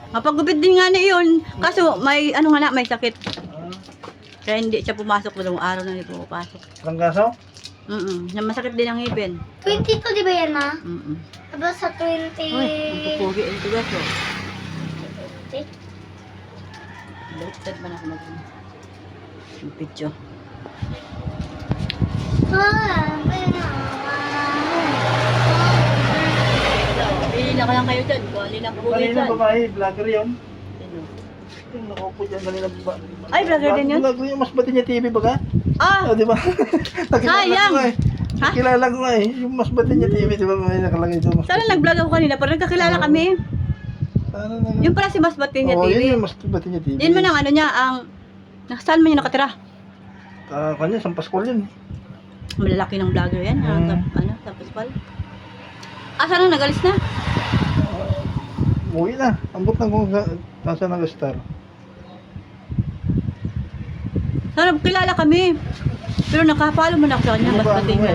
Mapagupit din nga na yun. Kaso may ano nga na, may sakit. Kaya hindi siya pumasok. Dalawang araw na hindi pumapasok. Ang kaso? Masakit din ang ngipin. 22, di ba yan, ma? Aba sa 20... Uy, ang pupugi. Ang tugas o. Baliktad ba na ako yung picture. Pili na ka lang kayo dyan. Kuwali na pupugi Kanina dyan. babae, vlogger yun. Sino? Yung nakaupo dyan, kanina babae. Ay, vlogger din yun? Vlogger yung mas bati niya TV baga? Ah! Oh, di ba? Sayang! Ha? Kilala ko nga eh. Yung mas bati niya TV, di ba? May nakalagay ito. Sana nag-vlog ako kanina, pero nagkakilala kami. Sana na. Yung pala si Mas Batin niya Oo, TV. yun yung mas bati niya TV. Yun man ang ano niya, ang... Saan man yung nakatira? Kanya, sa Paskol yun. Malalaki ng vlogger yan. Sa Pascual. Saan na nagalis na? Uwi na. Ambot na kung nasa nag-star. Sana kilala kami. Pero nakapalo man ako sa kanya, Mas Batin niya.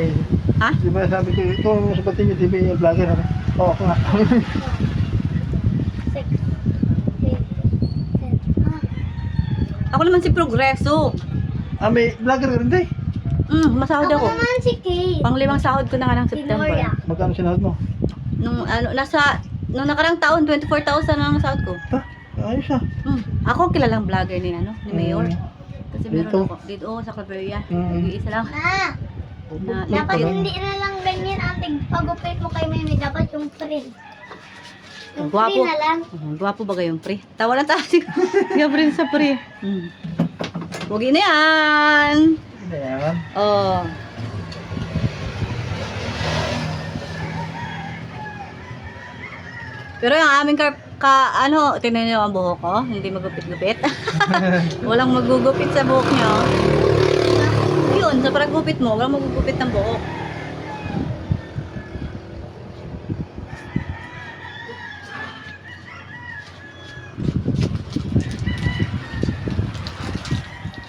Ha? Di ba sabi ko, ito mas bati niya TV yung vlogger. Oo, ako nga. 6, 8, 10. Ako naman si Progreso. May vlogger ka rin day. Masahod Ako ako. naman si Kay. Pang-limang sahod ko na nga ng Si September. Gloria. Magkano sinahod mo? Nung nakarang taon, 24,000 na ang sahod ko. Ayos ah. Ako kilalang vlogger ni Mayor. Kasi meron Dito? ako dito sa Claveria. Mm. Nag-iisa lang. Dapat hindi na lang ganyan ang pagupit mo kay Mimi. Dapat yung free. Yung Gwapo. free na lang. Gwapo ba yung pre? Tawa lang tayo si Gabriel sa pre. Huwag na yan. Hindi yan. Oh. Pero yung aming tingnan niyo ang buhok ko, hindi magupit-gupit. Walang magugupit sa buhok niyo. Yun, sa pagugupit mo, walang magugupit ng buhok.